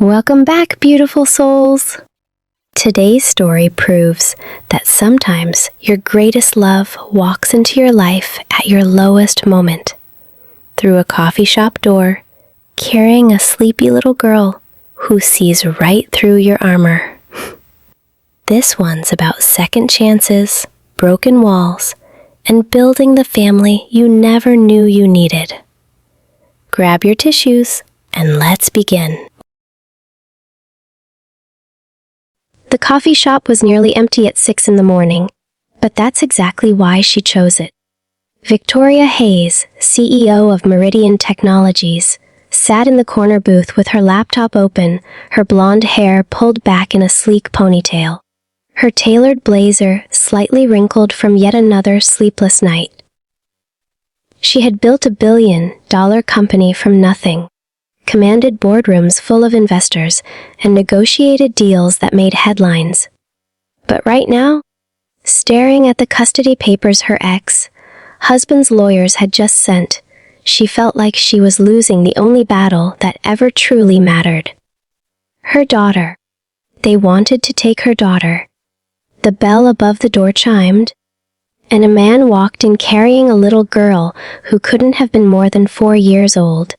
Welcome back, beautiful souls! Today's story proves that sometimes your greatest love walks into your life at your lowest moment, through a coffee shop door, carrying a sleepy little girl who sees right through your armor. This one's about second chances, broken walls, and building the family you never knew you needed. Grab your tissues and let's begin. The coffee shop was nearly empty at 6 in the morning, but that's exactly why she chose it. Victoria Hayes, CEO of Meridian Technologies, sat in the corner booth with her laptop open, her blonde hair pulled back in a sleek ponytail, her tailored blazer slightly wrinkled from yet another sleepless night. She had built a billion-dollar company from nothing, commanded boardrooms full of investors, and negotiated deals that made headlines. But right now, staring at the custody papers her ex-husband's lawyers had just sent, she felt like she was losing the only battle that ever truly mattered. Her daughter. They wanted to take her daughter. The bell above the door chimed, and a man walked in carrying a little girl who couldn't have been more than 4 years old.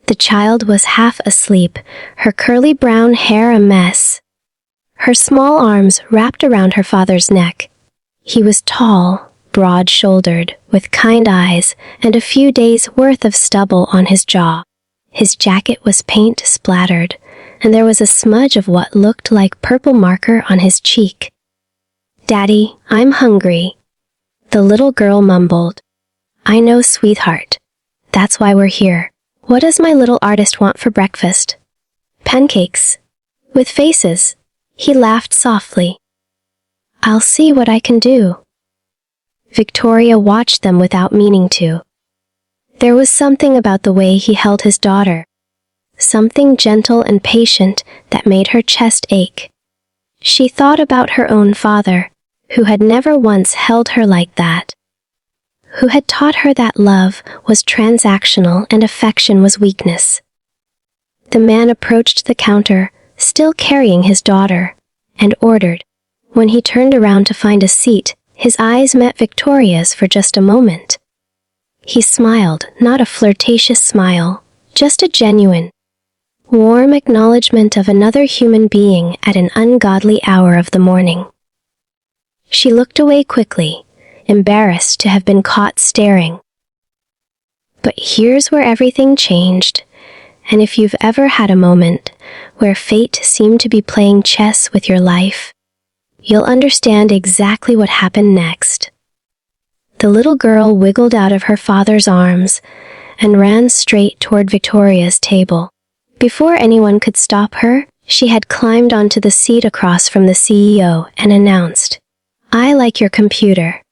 The child was half asleep, her curly brown hair a mess, her small arms wrapped around her father's neck. He was tall, broad-shouldered, with kind eyes and a few days' worth of stubble on his jaw. His jacket was paint-splattered, and there was a smudge of what looked like purple marker on his cheek. "Daddy, I'm hungry," the little girl mumbled. "I know, sweetheart. That's why we're here. What does my little artist want for breakfast?" "Pancakes. With faces." He laughed softly. "I'll see what I can do." Victoria watched them without meaning to. There was something about the way he held his daughter, something gentle and patient that made her chest ache. She thought about her own father, who had never once held her like that, who had taught her that love was transactional and affection was weakness. The man approached the counter, still carrying his daughter, and ordered. When he turned around to find a seat, his eyes met Victoria's for just a moment. He smiled, not a flirtatious smile, just a genuine, warm acknowledgement of another human being at an ungodly hour of the morning. She looked away quickly, embarrassed to have been caught staring. But here's where everything changed, and if you've ever had a moment where fate seemed to be playing chess with your life, you'll understand exactly what happened next. The little girl wiggled out of her father's arms and ran straight toward Victoria's table. Before anyone could stop her, she had climbed onto the seat across from the CEO and announced, "I like your computer.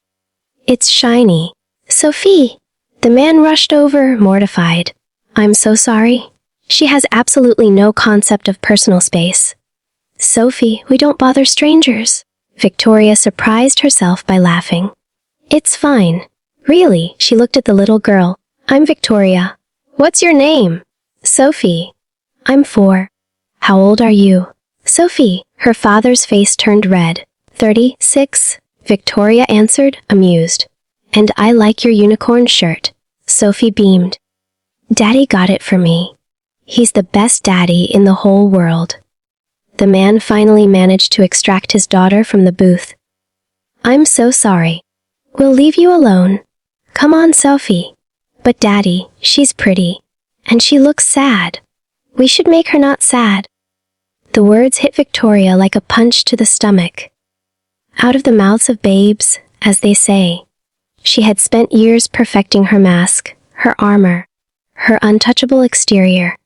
It's shiny." "Sophie!" The man rushed over, mortified. "I'm so sorry. She has absolutely no concept of personal space." "Sophie, we don't bother strangers." Victoria surprised herself by laughing. "It's fine. Really," she looked at the little girl. "I'm Victoria. What's your name?" "Sophie." "I'm 4. How old are you?" "Sophie." Her father's face turned red. 36. Victoria answered, amused. "And I like your unicorn shirt." Sophie beamed. "Daddy got it for me. He's the best daddy in the whole world." The man finally managed to extract his daughter from the booth. "I'm so sorry. We'll leave you alone. Come on, Sophie." "But Daddy, she's pretty. And she looks sad. We should make her not sad." The words hit Victoria like a punch to the stomach. Out of the mouths of babes, as they say. She had spent years perfecting her mask, her armor, her untouchable exterior,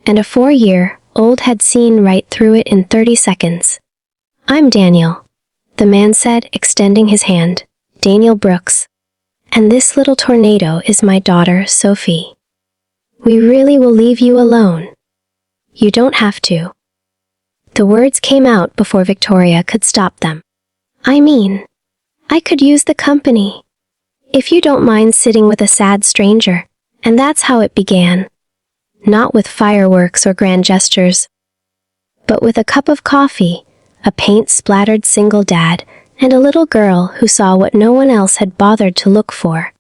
and a 4-year-old had seen right through it in 30 seconds. "I'm Daniel," the man said, extending his hand. "Daniel Brooks. And this little tornado is my daughter, Sophie. We really will leave you alone. You don't have to." The words came out before Victoria could stop them. "I mean, I could use the company. If you don't mind sitting with a sad stranger." And that's how it began. Not with fireworks or grand gestures, but with a cup of coffee, a paint-splattered single dad, and a little girl who saw what no one else had bothered to look for.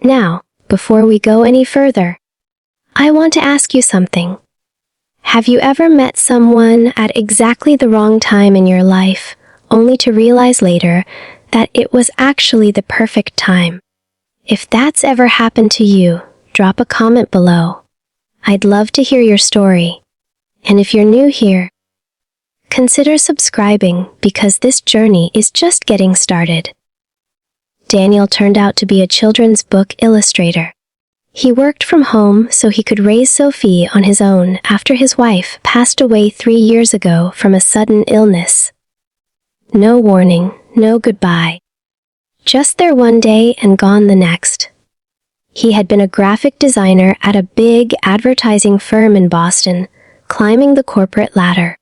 Now, before we go any further, I want to ask you something. Have you ever met someone at exactly the wrong time in your life, only to realize later that it was actually the perfect time? If that's ever happened to you, drop a comment below. I'd love to hear your story. And if you're new here, consider subscribing because this journey is just getting started. Daniel turned out to be a children's book illustrator. He worked from home so he could raise Sophie on his own after his wife passed away 3 years ago from a sudden illness. No warning, no goodbye. Just there one day and gone the next. He had been a graphic designer at a big advertising firm in Boston, climbing the corporate ladder,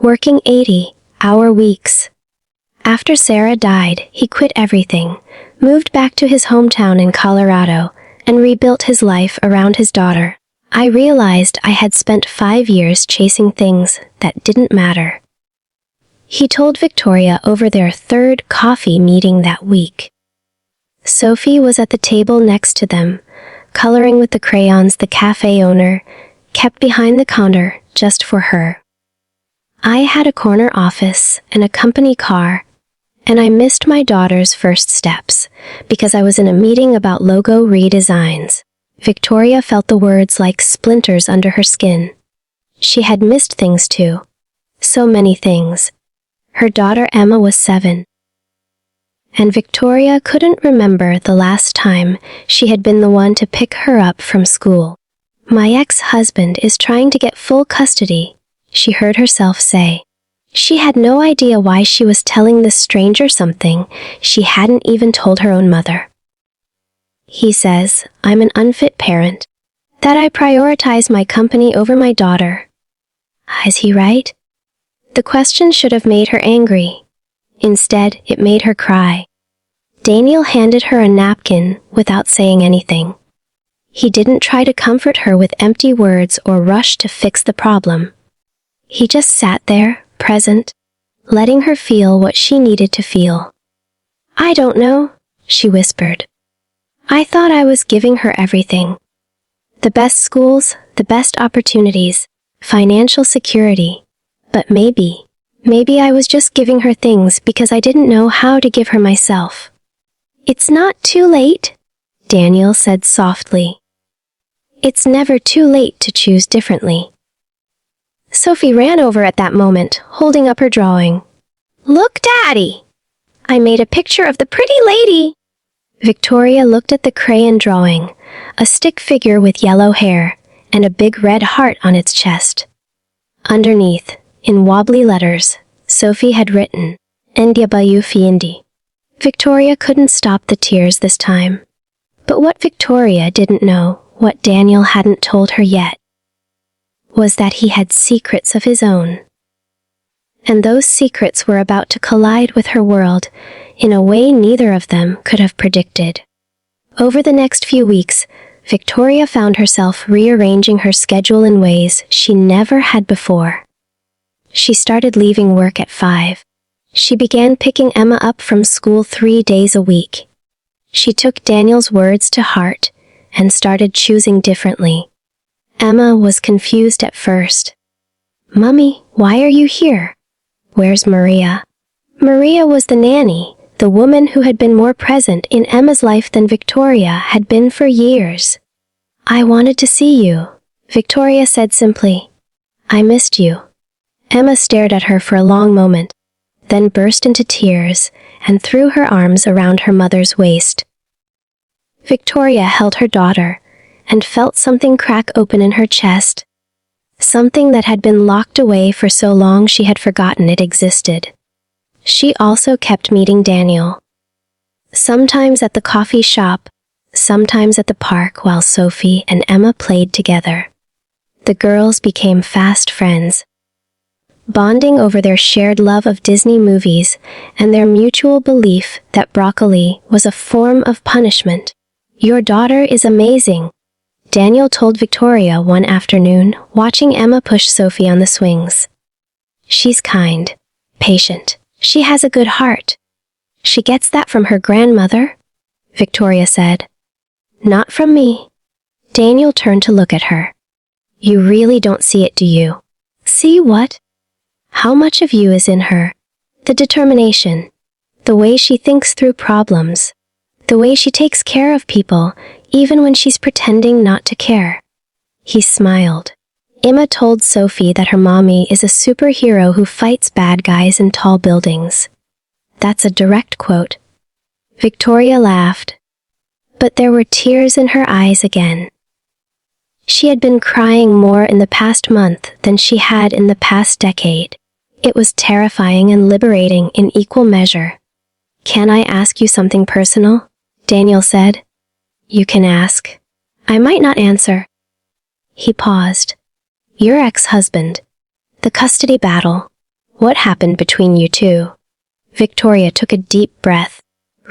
working 80-hour weeks. After Sarah died, he quit everything, moved back to his hometown in Colorado, and rebuilt his life around his daughter. I realized I had spent 5 years chasing things that didn't matter. He told Victoria over their third coffee meeting that week. Sophie was at the table next to them, coloring with the crayons the cafe owner kept behind the counter just for her. I had a corner office and a company car, and I missed my daughter's first steps because I was in a meeting about logo redesigns. Victoria felt the words like splinters under her skin. She had missed things too. So many things. Her daughter Emma was 7. And Victoria couldn't remember the last time she had been the one to pick her up from school. My ex-husband is trying to get full custody, she heard herself say. She had no idea why she was telling this stranger something she hadn't even told her own mother. He says, I'm an unfit parent, that I prioritize my company over my daughter. Is he right? The question should have made her angry. Instead, it made her cry. Daniel handed her a napkin without saying anything. He didn't try to comfort her with empty words or rush to fix the problem. He just sat there, present, letting her feel what she needed to feel. I don't know, she whispered. I thought I was giving her everything. The best schools, the best opportunities, financial security. But maybe I was just giving her things because I didn't know how to give her myself. It's not too late, Daniel said softly. It's never too late to choose differently. Sophie ran over at that moment, holding up her drawing. Look, Daddy! I made a picture of the pretty lady! Victoria looked at the crayon drawing, a stick figure with yellow hair and a big red heart on its chest. Underneath, in wobbly letters, Sophie had written, Ndia Bayu Fiindi. Victoria couldn't stop the tears this time. But what Victoria didn't know, what Daniel hadn't told her yet, was that he had secrets of his own. And those secrets were about to collide with her world in a way neither of them could have predicted. Over the next few weeks, Victoria found herself rearranging her schedule in ways she never had before. She started leaving work at 5. She began picking Emma up from school 3 days a week. She took Daniel's words to heart and started choosing differently. Emma was confused at first. Mummy, why are you here? Where's Maria? Maria was the nanny, the woman who had been more present in Emma's life than Victoria had been for years. I wanted to see you, Victoria said simply. I missed you. Emma stared at her for a long moment, then burst into tears and threw her arms around her mother's waist. Victoria held her daughter and felt something crack open in her chest, something that had been locked away for so long she had forgotten it existed. She also kept meeting Daniel. Sometimes at the coffee shop, sometimes at the park while Sophie and Emma played together. The girls became fast friends, bonding over their shared love of Disney movies and their mutual belief that broccoli was a form of punishment. Your daughter is amazing, Daniel told Victoria one afternoon, watching Emma push Sophie on the swings. She's kind, patient. She has a good heart. She gets that from her grandmother, Victoria said. Not from me. Daniel turned to look at her. You really don't see it, do you? See what? How much of you is in her? The determination, the way she thinks through problems, the way she takes care of people, even when she's pretending not to care. He smiled. Emma told Sophie that her mommy is a superhero who fights bad guys in tall buildings. That's a direct quote. Victoria laughed, but there were tears in her eyes again. She had been crying more in the past month than she had in the past decade. It was terrifying and liberating in equal measure. Can I ask you something personal? Daniel said. You can ask. I might not answer. He paused. Your ex-husband. The custody battle. What happened between you two? Victoria took a deep breath.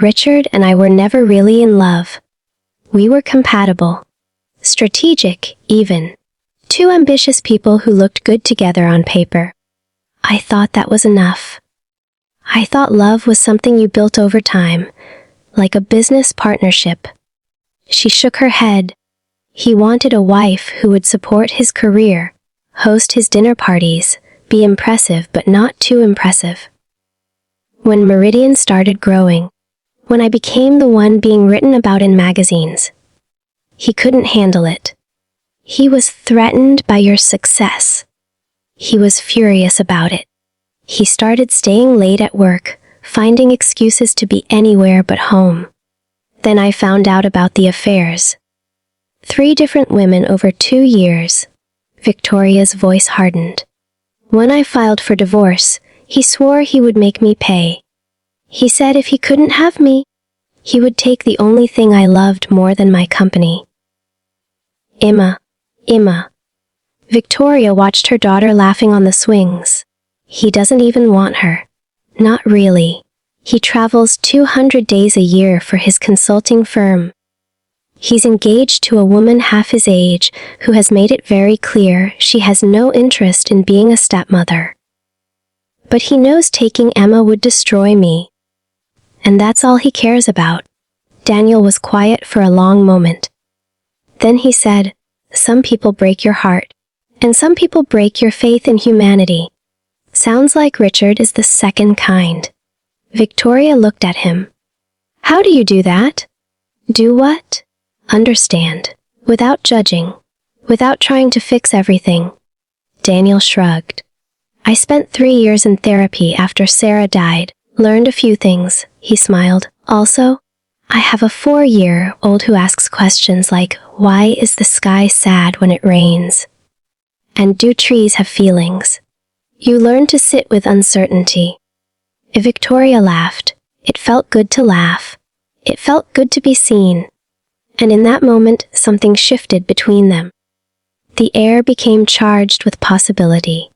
Richard and I were never really in love. We were compatible. Strategic, even. Two ambitious people who looked good together on paper. I thought that was enough. I thought love was something you built over time, like a business partnership. She shook her head. He wanted a wife who would support his career, host his dinner parties, be impressive but not too impressive. When Meridian started growing, when I became the one being written about in magazines, he couldn't handle it. He was threatened by your success. He was furious about it. He started staying late at work, finding excuses to be anywhere but home. Then I found out about the affairs. 3 different women over 2 years. Victoria's voice hardened. When I filed for divorce, he swore he would make me pay. He said if he couldn't have me, he would take the only thing I loved more than my company. Emma. Victoria watched her daughter laughing on the swings. He doesn't even want her. Not really. He travels 200 days a year for his consulting firm. He's engaged to a woman half his age who has made it very clear she has no interest in being a stepmother. But he knows taking Emma would destroy me. And that's all he cares about. Daniel was quiet for a long moment. Then he said, some people break your heart, and some people break your faith in humanity. Sounds like Richard is the second kind. Victoria looked at him. How do you do that? Do what? Understand. Without judging. Without trying to fix everything. Daniel shrugged. I spent 3 years in therapy after Sarah died. Learned a few things, he smiled. Also, I have a 4-year-old who asks questions like, why is the sky sad when it rains? And do trees have feelings? You learn to sit with uncertainty. Victoria laughed. It felt good to laugh. It felt good to be seen. And in that moment, something shifted between them. The air became charged with possibility.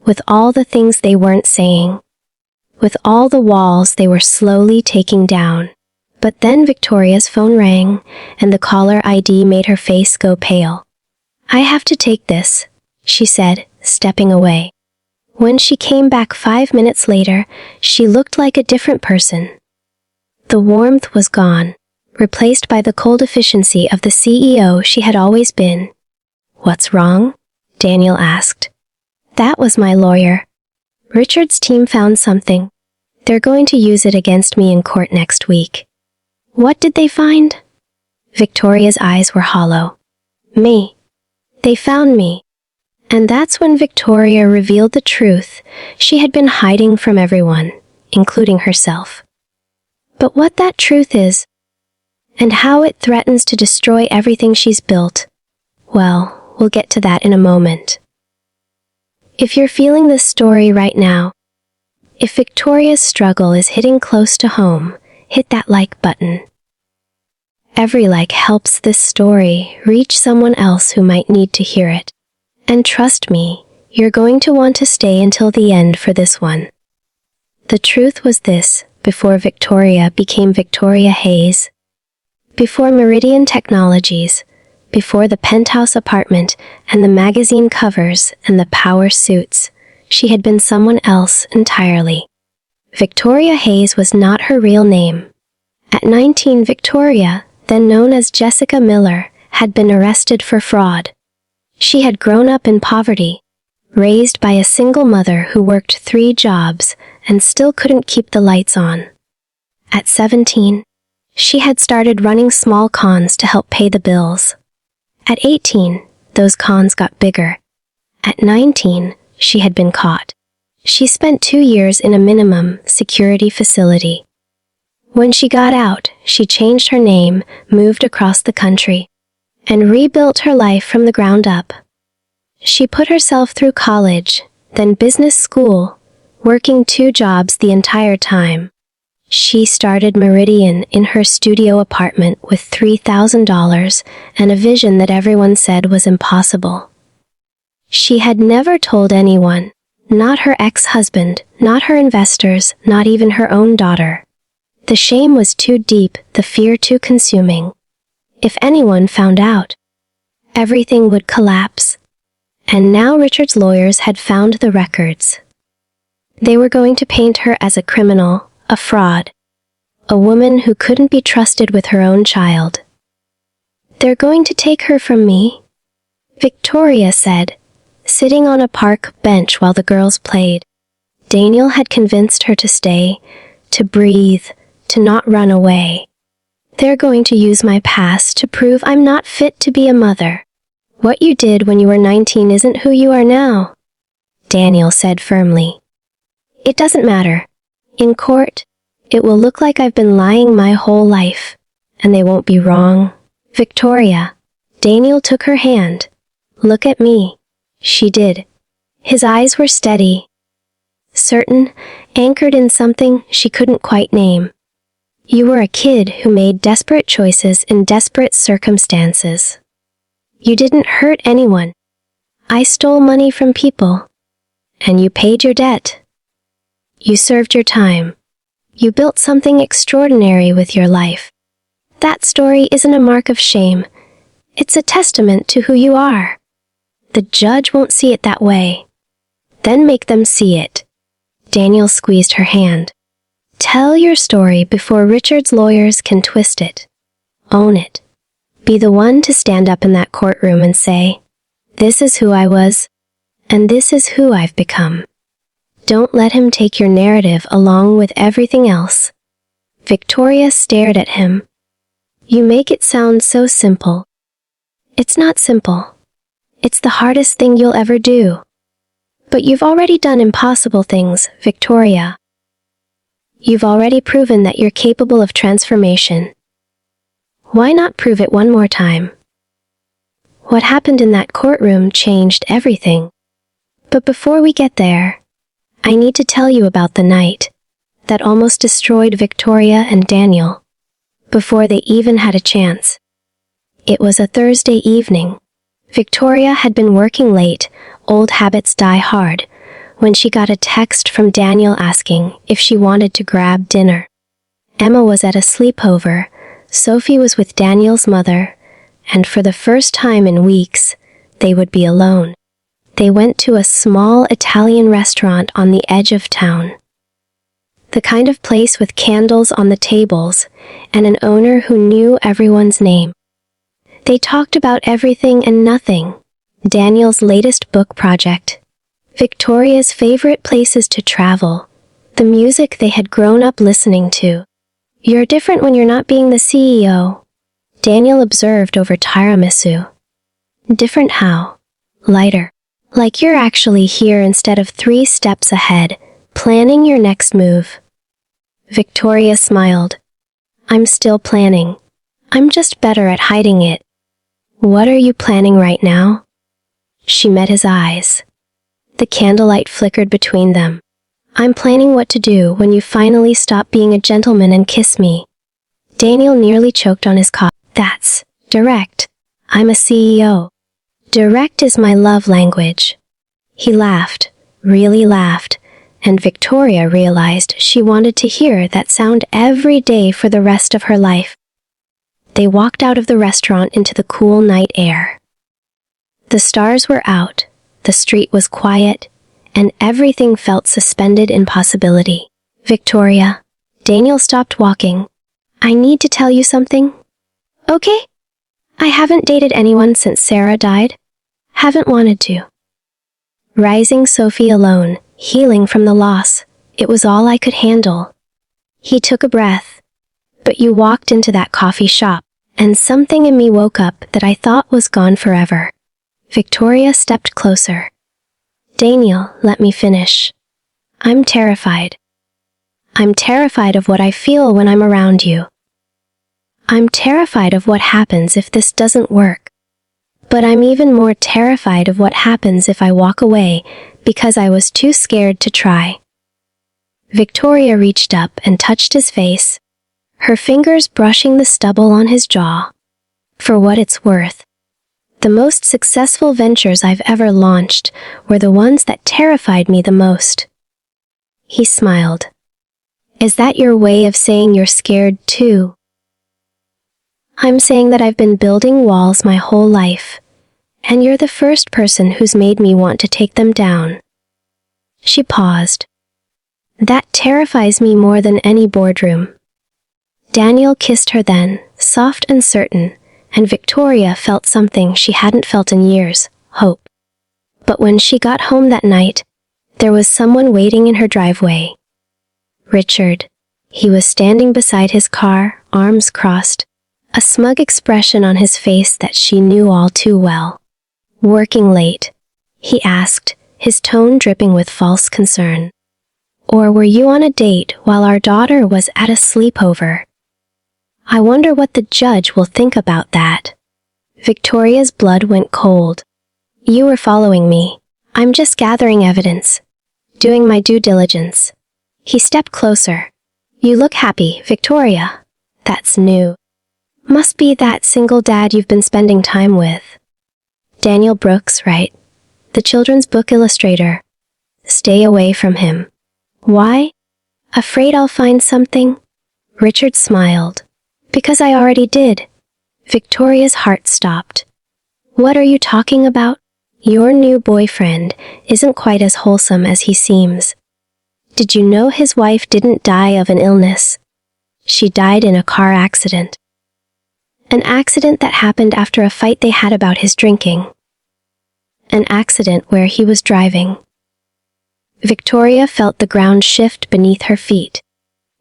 With all the things they weren't saying. With all the walls they were slowly taking down. But then Victoria's phone rang, and the caller ID made her face go pale. I have to take this, she said, stepping away. When she came back 5 minutes later, she looked like a different person. The warmth was gone, replaced by the cold efficiency of the CEO she had always been. What's wrong? Daniel asked. That was my lawyer. Richard's team found something. They're going to use it against me in court next week. What did they find? Victoria's eyes were hollow. Me. They found me. And that's when Victoria revealed the truth she had been hiding from everyone, including herself. But what that truth is, and how it threatens to destroy everything she's built, well, we'll get to that in a moment. If you're feeling this story right now, if Victoria's struggle is hitting close to home, hit that like button. Every like helps this story reach someone else who might need to hear it. And trust me, you're going to want to stay until the end for this one. The truth was this: before Victoria became Victoria Hayes, before Meridian Technologies, before the penthouse apartment and the magazine covers and the power suits, She had been someone else entirely. Victoria Hayes was not her real name. At 19, Victoria, then known as Jessica Miller, had been arrested for fraud. She had grown up in poverty, raised by a single mother who worked 3 jobs and still couldn't keep the lights on. At 17, she had started running small cons to help pay the bills. At 18, those cons got bigger. At 19, she had been caught. She spent 2 years in a minimum security facility. When she got out, she changed her name, moved across the country, and rebuilt her life from the ground up. She put herself through college, then business school, working 2 jobs the entire time. She started Meridian in her studio apartment with $3,000 and a vision that everyone said was impossible. She had never told anyone, not her ex-husband, not her investors, not even her own daughter. The shame was too deep, the fear too consuming. If anyone found out, everything would collapse. And now Richard's lawyers had found the records. They were going to paint her as a criminal, a fraud, a woman who couldn't be trusted with her own child. "They're going to take her from me," Victoria said, sitting on a park bench while the girls played. Daniel had convinced her to stay, to breathe, to not run away. "They're going to use my past to prove I'm not fit to be a mother. What you did when you were 19 isn't who you are now," Daniel said firmly. "It doesn't matter. In court, it will look like I've been lying my whole life, and they won't be wrong." "Victoria," Daniel took her hand. "Look at me." She did. His eyes were steady, certain, anchored in something she couldn't quite name. "You were a kid who made desperate choices in desperate circumstances. You didn't hurt anyone. I stole money from people. And you paid your debt. You served your time. You built something extraordinary with your life. That story isn't a mark of shame. It's a testament to who you are. The judge won't see it that way. Then make them see it." Daniel squeezed her hand. "Tell your story before Richard's lawyers can twist it. Own it. Be the one to stand up in that courtroom and say, 'This is who I was, and this is who I've become.' Don't let him take your narrative along with everything else." Victoria stared at him. "You make it sound so simple." "It's not simple. It's the hardest thing you'll ever do. But you've already done impossible things, Victoria. You've already proven that you're capable of transformation. Why not prove it one more time?" What happened in that courtroom changed everything. But before we get there, I need to tell you about the night that almost destroyed Victoria and Daniel, before they even had a chance. It was a Thursday evening. Victoria had been working late, old habits die hard, when she got a text from Daniel asking if she wanted to grab dinner. Emma was at a sleepover, Sophie was with Daniel's mother, and for the first time in weeks, they would be alone. They went to a small Italian restaurant on the edge of town. The kind of place with candles on the tables and an owner who knew everyone's name. They talked about everything and nothing. Daniel's latest book project, Victoria's favorite places to travel, the music they had grown up listening to. "You're different when you're not being the CEO," Daniel observed over tiramisu. "Different how?" "Lighter. Like you're actually here instead of 3 steps ahead, planning your next move." Victoria smiled. "I'm still planning. I'm just better at hiding it." "What are you planning right now?" She met his eyes. The candlelight flickered between them. "I'm planning what to do when you finally stop being a gentleman and kiss me." Daniel nearly choked on his coffee. "That's direct. I'm a CEO. Direct is my love language." He laughed, really laughed, and Victoria realized she wanted to hear that sound every day for the rest of her life. They walked out of the restaurant into the cool night air. The stars were out, the street was quiet, and everything felt suspended in possibility. Victoria. Daniel stopped walking. I need to tell you something. Okay? I haven't dated anyone since Sarah died. Haven't wanted to. Rising Sophie alone, healing from the loss, it was all I could handle. He took a breath. But you walked into that coffee shop, and something in me woke up that I thought was gone forever. Victoria stepped closer. Daniel, let me finish. I'm terrified. I'm terrified of what I feel when I'm around you. I'm terrified of what happens if this doesn't work. But I'm even more terrified of what happens if I walk away because I was too scared to try. Victoria reached up and touched his face, her fingers brushing the stubble on his jaw. For what it's worth, the most successful ventures I've ever launched were the ones that terrified me the most. He smiled. Is that your way of saying you're scared too? I'm saying that I've been building walls my whole life, and you're the first person who's made me want to take them down. She paused. That terrifies me more than any boardroom. Daniel kissed her then, soft and certain, and Victoria felt something she hadn't felt in years, hope. But when she got home that night, there was someone waiting in her driveway. Richard. He was standing beside his car, arms crossed, a smug expression on his face that she knew all too well. Working late? He asked, his tone dripping with false concern. Or were you on a date while our daughter was at a sleepover? I wonder what the judge will think about that. Victoria's blood went cold. You were following me. I'm just gathering evidence. Doing my due diligence. He stepped closer. You look happy, Victoria. That's new. Must be that single dad you've been spending time with. Daniel Brooks, right? The children's book illustrator. Stay away from him. Why? Afraid I'll find something? Richard smiled. Because I already did. Victoria's heart stopped. What are you talking about? Your new boyfriend isn't quite as wholesome as he seems. Did you know his wife didn't die of an illness? She died in a car accident. An accident that happened after a fight they had about his drinking. An accident where he was driving. Victoria felt the ground shift beneath her feet.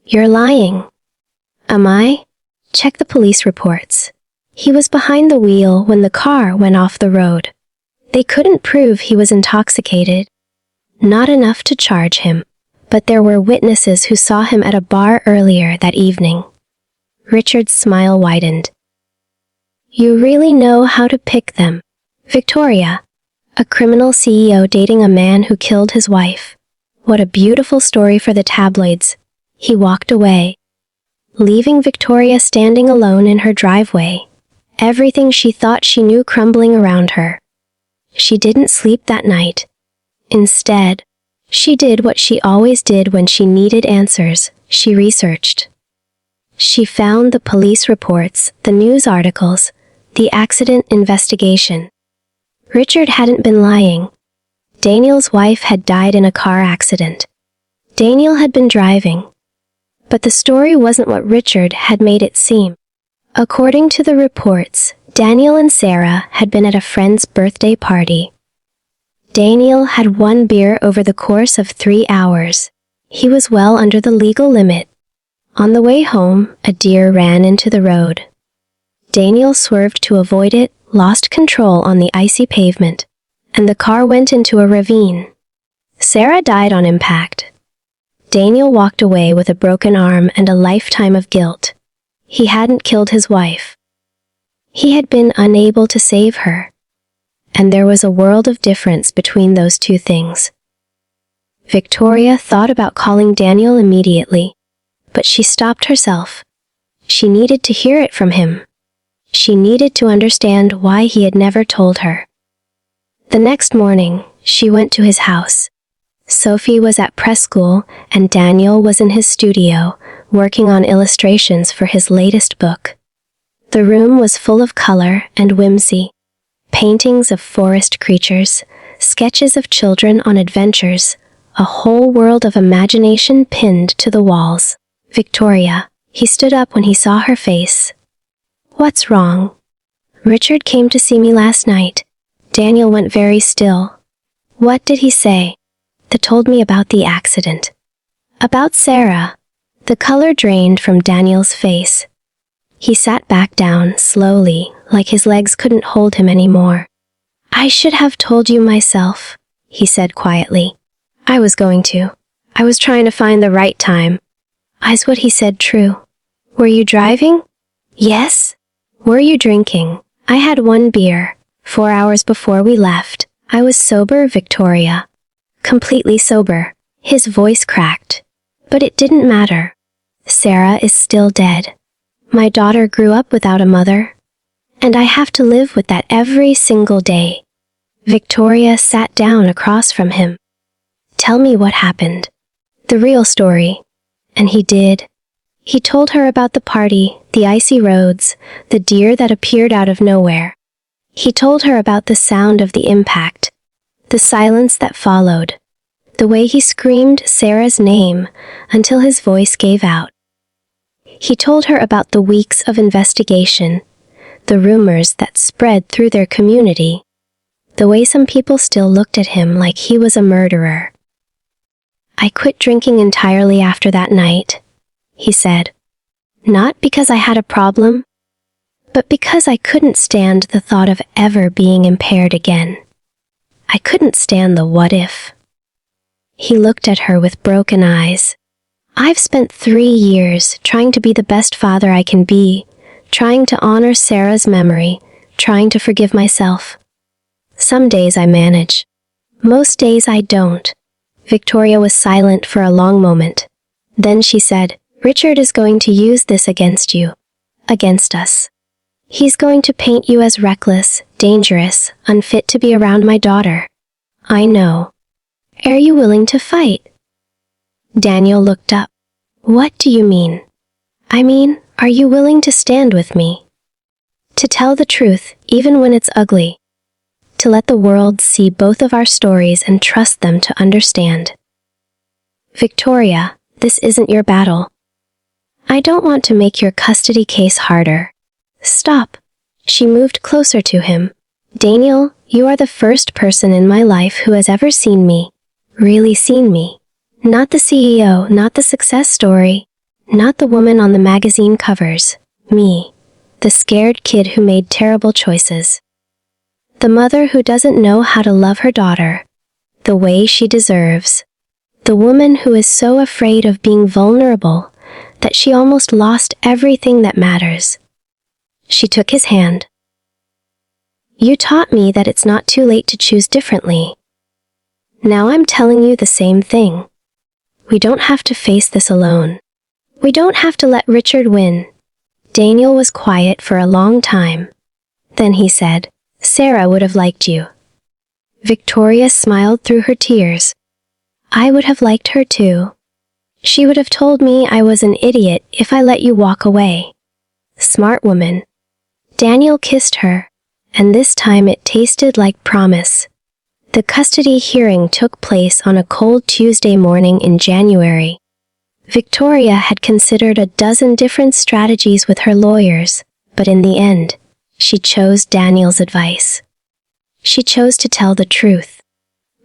You're lying. Am I? Check the police reports. He was behind the wheel when the car went off the road. They couldn't prove he was intoxicated. Not enough to charge him, but there were witnesses who saw him at a bar earlier that evening. Richard's smile widened. You really know how to pick them. Victoria, a criminal CEO dating a man who killed his wife. What a beautiful story for the tabloids. He walked away, leaving Victoria standing alone in her driveway, everything she thought she knew crumbling around her. She didn't sleep that night. Instead, she did what she always did when she needed answers. She researched. She found the police reports, the news articles, the accident investigation. Richard hadn't been lying. Daniel's wife had died in a car accident. Daniel had been driving. But the story wasn't what Richard had made it seem. According to the reports, Daniel and Sarah had been at a friend's birthday party. Daniel had one beer over the course of 3 hours. He was well under the legal limit. On the way home, a deer ran into the road. Daniel swerved to avoid it, lost control on the icy pavement, and the car went into a ravine. Sarah died on impact. Daniel walked away with a broken arm and a lifetime of guilt. He hadn't killed his wife. He had been unable to save her. And there was a world of difference between those two things. Victoria thought about calling Daniel immediately, but she stopped herself. She needed to hear it from him. She needed to understand why he had never told her. The next morning, she went to his house. Sophie was at press school, and Daniel was in his studio, working on illustrations for his latest book. The room was full of color and whimsy. Paintings of forest creatures, sketches of children on adventures, a whole world of imagination pinned to the walls. Victoria. He stood up when he saw her face. What's wrong? Richard came to see me last night. Daniel went very still. What did he say? They told me about the accident. About Sarah. The color drained from Daniel's face. He sat back down slowly, like his legs couldn't hold him anymore. I should have told you myself, he said quietly. I was going to. I was trying to find the right time. Is what he said true? Were you driving? Yes. Were you drinking? I had one beer. 4 hours before we left. I was sober, Victoria. Completely sober. His voice cracked. But it didn't matter. Sarah is still dead. My daughter grew up without a mother. And I have to live with that every single day. Victoria sat down across from him. Tell me what happened. The real story. And he did. He told her about the party, the icy roads, the deer that appeared out of nowhere. He told her about the sound of the impact, the silence that followed, the way he screamed Sarah's name until his voice gave out. He told her about the weeks of investigation, the rumors that spread through their community, the way some people still looked at him like he was a murderer. I quit drinking entirely after that night, he said. Not because I had a problem, but because I couldn't stand the thought of ever being impaired again. I couldn't stand the what if. He looked at her with broken eyes. I've spent 3 years trying to be the best father I can be, trying to honor Sarah's memory, trying to forgive myself. Some days I manage. Most days I don't. Victoria was silent for a long moment. Then she said, Richard is going to use this against you. Against us. He's going to paint you as reckless, dangerous, unfit to be around my daughter. I know. Are you willing to fight? Daniel looked up. What do you mean? I mean, are you willing to stand with me? To tell the truth, even when it's ugly. To let the world see both of our stories and trust them to understand. Victoria, this isn't your battle. I don't want to make your custody case harder. Stop. She moved closer to him. Daniel, you are the first person in my life who has ever seen me. Really seen me. Not the CEO, not the success story. Not the woman on the magazine covers. Me. The scared kid who made terrible choices. The mother who doesn't know how to love her daughter the way she deserves. The woman who is so afraid of being vulnerable that she almost lost everything that matters. She took his hand. You taught me that it's not too late to choose differently. Now I'm telling you the same thing. We don't have to face this alone. We don't have to let Richard win. Daniel was quiet for a long time. Then he said, Sarah would have liked you. Victoria smiled through her tears. I would have liked her too. She would have told me I was an idiot if I let you walk away. Smart woman. Daniel kissed her, and this time it tasted like promise. The custody hearing took place on a cold Tuesday morning in January. Victoria had considered a dozen different strategies with her lawyers, but in the end, she chose Daniel's advice. She chose to tell the truth.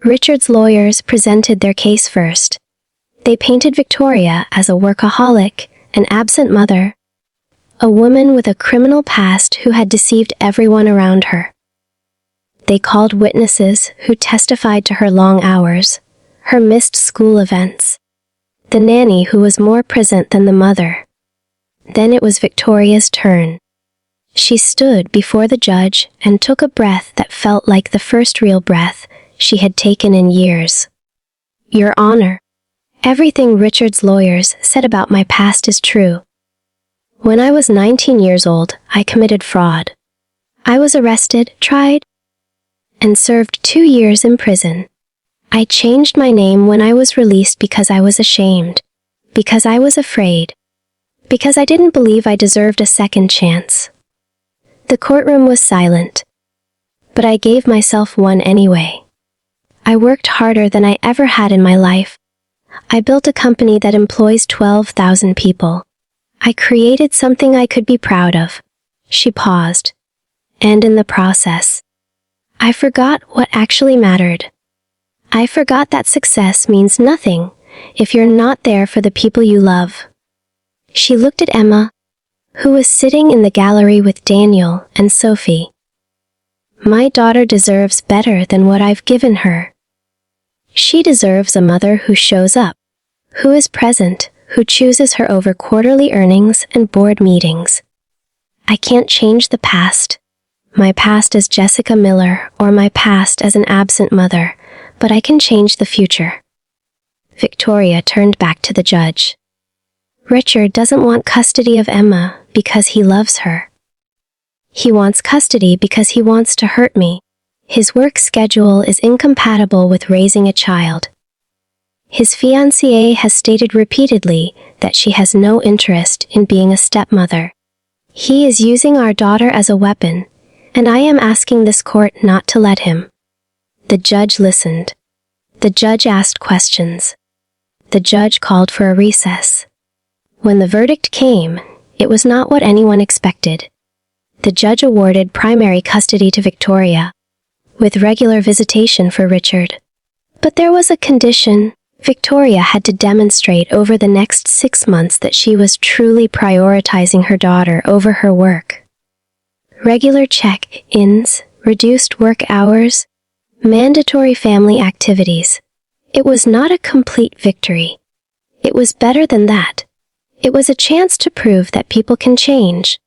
Richard's lawyers presented their case first. They painted Victoria as a workaholic, an absent mother, a woman with a criminal past who had deceived everyone around her. They called witnesses who testified to her long hours, her missed school events, the nanny who was more present than the mother. Then it was Victoria's turn. She stood before the judge and took a breath that felt like the first real breath she had taken in years. Your Honor, everything Richard's lawyers said about my past is true. When I was 19 years old, I committed fraud. I was arrested, tried, and served 2 years in prison. I changed my name when I was released because I was ashamed, because I was afraid, because I didn't believe I deserved a second chance. The courtroom was silent, but I gave myself one anyway. I worked harder than I ever had in my life. I built a company that employs 12,000 people. I created something I could be proud of." She paused. "And in the process, I forgot what actually mattered. I forgot that success means nothing if you're not there for the people you love." She looked at Emma, who was sitting in the gallery with Daniel and Sophie. "My daughter deserves better than what I've given her. She deserves a mother who shows up, who is present, who chooses her over quarterly earnings and board meetings. I can't change the past, my past as Jessica Miller or my past as an absent mother, but I can change the future." Victoria turned back to the judge. "Richard doesn't want custody of Emma because he loves her. He wants custody because he wants to hurt me. His work schedule is incompatible with raising a child. His fiancée has stated repeatedly that she has no interest in being a stepmother. He is using our daughter as a weapon, and I am asking this court not to let him." The judge listened. The judge asked questions. The judge called for a recess. When the verdict came, it was not what anyone expected. The judge awarded primary custody to Victoria, with regular visitation for Richard. But there was a condition. Victoria had to demonstrate over the next 6 months that she was truly prioritizing her daughter over her work. Regular check-ins, reduced work hours, mandatory family activities. It was not a complete victory. It was better than that. It was a chance to prove that people can change,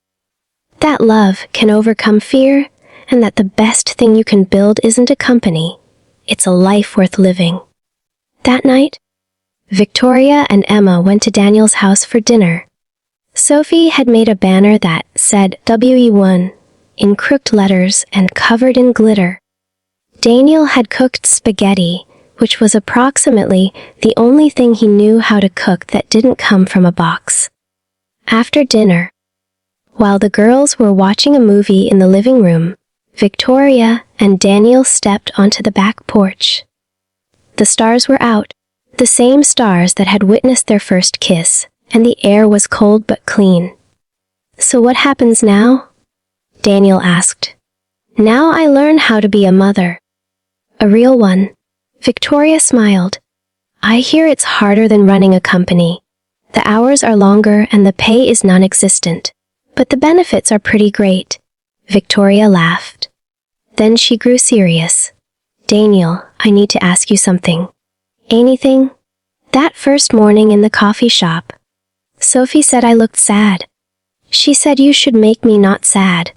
that love can overcome fear, and that the best thing you can build isn't a company, it's a life worth living. That night, Victoria and Emma went to Daniel's house for dinner. Sophie had made a banner that said WE1 in crooked letters and covered in glitter. Daniel had cooked spaghetti, which was approximately the only thing he knew how to cook that didn't come from a box. After dinner, while the girls were watching a movie in the living room, Victoria and Daniel stepped onto the back porch. The stars were out, the same stars that had witnessed their first kiss, and the air was cold but clean. "So what happens now?" Daniel asked. "Now I learn how to be a mother. A real one." Victoria smiled. "I hear it's harder than running a company. The hours are longer and the pay is non-existent, but the benefits are pretty great." Victoria laughed. Then she grew serious. "Daniel, I need to ask you something." "Anything?" "That first morning in the coffee shop, Sophie said I looked sad. She said you should make me not sad."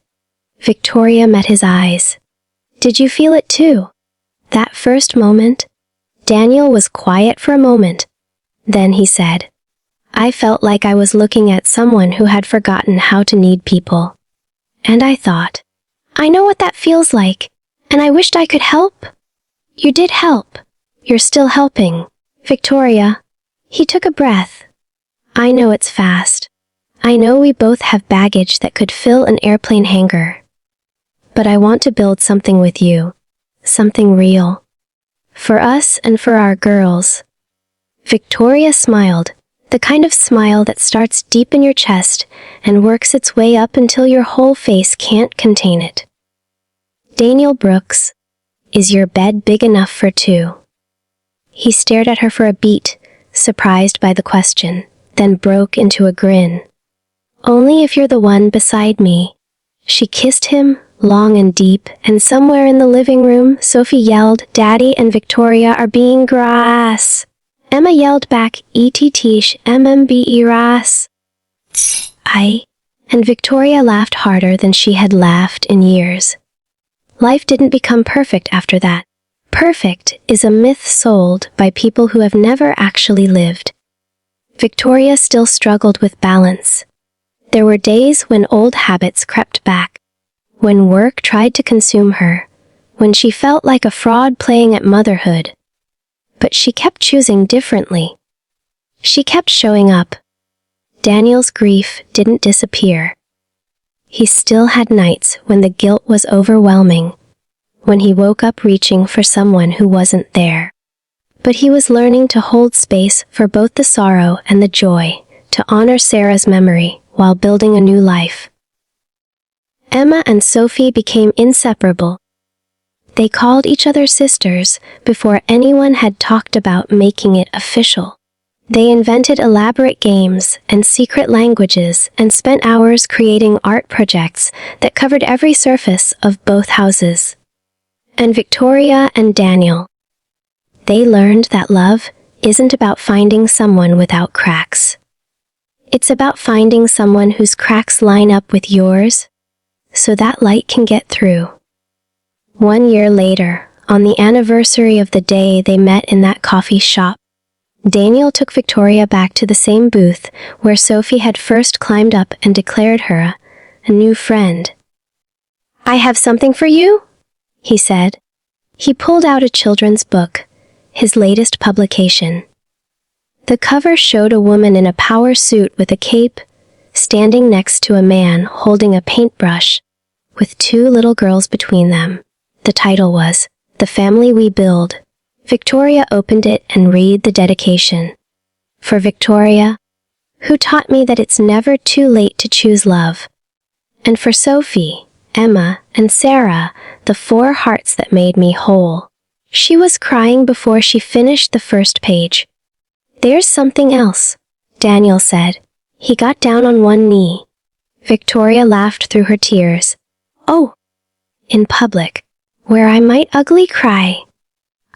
Victoria met his eyes. "Did you feel it too?" That first moment, Daniel was quiet for a moment. Then he said, "I felt like I was looking at someone who had forgotten how to need people. And I thought, I know what that feels like, and I wished I could help." "You did help. You're still helping." "Victoria." He took a breath. "I know it's fast. I know we both have baggage that could fill an airplane hangar. But I want to build something with you. Something real. For us and for our girls." Victoria smiled, the kind of smile that starts deep in your chest and works its way up until your whole face can't contain it. "Daniel Brooks, is your bed big enough for two?" He stared at her for a beat, surprised by the question, then broke into a grin. "Only if you're the one beside me." She kissed him, long and deep, and somewhere in the living room, Sophie yelled, "Daddy and Victoria are being grass." Emma yelled back, "ETTish MMBE ras." And Victoria laughed harder than she had laughed in years. Life didn't become perfect after that. Perfect is a myth sold by people who have never actually lived. Victoria still struggled with balance. There were days when old habits crept back, when work tried to consume her, when she felt like a fraud playing at motherhood. But she kept choosing differently. She kept showing up. Daniel's grief didn't disappear. He still had nights when the guilt was overwhelming, when he woke up reaching for someone who wasn't there. But he was learning to hold space for both the sorrow and the joy, to honor Sarah's memory while building a new life. Emma and Sophie became inseparable. They called each other sisters before anyone had talked about making it official. They invented elaborate games and secret languages and spent hours creating art projects that covered every surface of both houses. And Victoria and Daniel. They learned that love isn't about finding someone without cracks. It's about finding someone whose cracks line up with yours, so that light can get through. 1 year later, on the anniversary of the day they met in that coffee shop, Daniel took Victoria back to the same booth where Sophie had first climbed up and declared her a new friend. "I have something for you," he said. He pulled out a children's book, his latest publication. The cover showed a woman in a power suit with a cape, standing next to a man holding a paintbrush, with 2 little girls between them. The title was, "The Family We Build." Victoria opened it and read the dedication. For Victoria, who taught me that it's never too late to choose love. And for Sophie, Emma, and Sarah, the 4 hearts that made me whole. She was crying before she finished the first page. "There's something else," Daniel said. He got down on one knee. Victoria laughed through her tears. "Oh, in public, where I might ugly cry.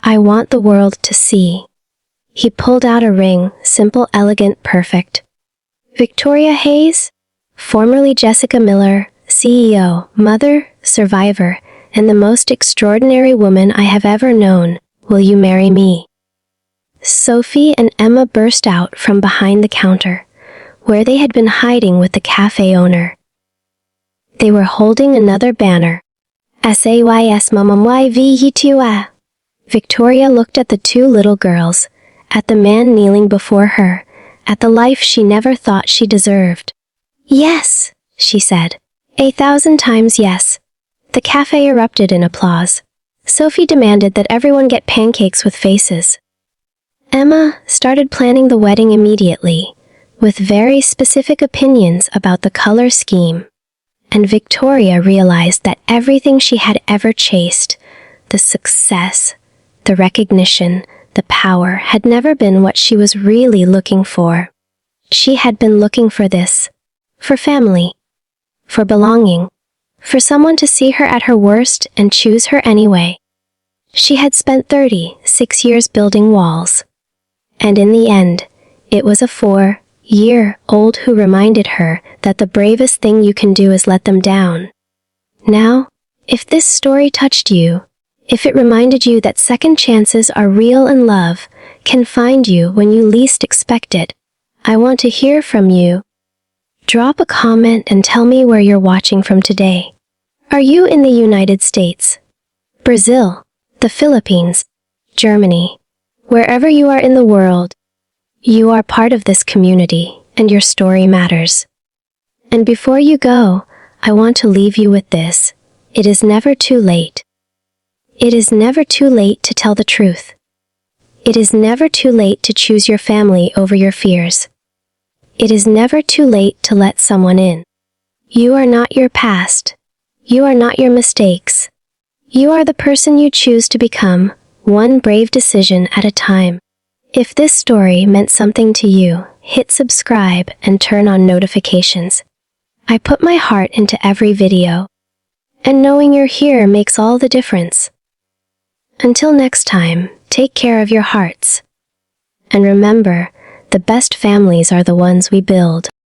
I want the world to see." He pulled out a ring, simple, elegant, perfect. "Victoria Hayes, formerly Jessica Miller, CEO, mother, survivor, and the most extraordinary woman I have ever known, will you marry me?" Sophie and Emma burst out from behind the counter, where they had been hiding with the cafe owner. They were holding another banner. "SAYS MMYVE2A." Victoria looked at the 2 little girls, at the man kneeling before her, at the life she never thought she deserved. "Yes," she said. 1,000 times yes. The cafe erupted in applause. Sophie demanded that everyone get pancakes with faces. Emma started planning the wedding immediately, with very specific opinions about the color scheme. And Victoria realized that everything she had ever chased, the success, the recognition, the power, had never been what she was really looking for. She had been looking for this. For family. For belonging. For someone to see her at her worst and choose her anyway. She had spent 36 years building walls. And in the end, it was a 4-year-old who reminded her that the bravest thing you can do is let them down. Now, if this story touched you, if it reminded you that second chances are real and love can find you when you least expect it, I want to hear from you. Drop a comment and tell me where you're watching from today. Are you in the United States, Brazil, the Philippines, Germany? Wherever you are in the world, you are part of this community, and your story matters. And before you go, I want to leave you with this. It is never too late. It is never too late to tell the truth. It is never too late to choose your family over your fears. It is never too late to let someone in. You are not your past. You are not your mistakes. You are the person you choose to become, one brave decision at a time. If this story meant something to you, hit subscribe and turn on notifications. I put my heart into every video. And knowing you're here makes all the difference. Until next time, take care of your hearts. And remember, the best families are the ones we build.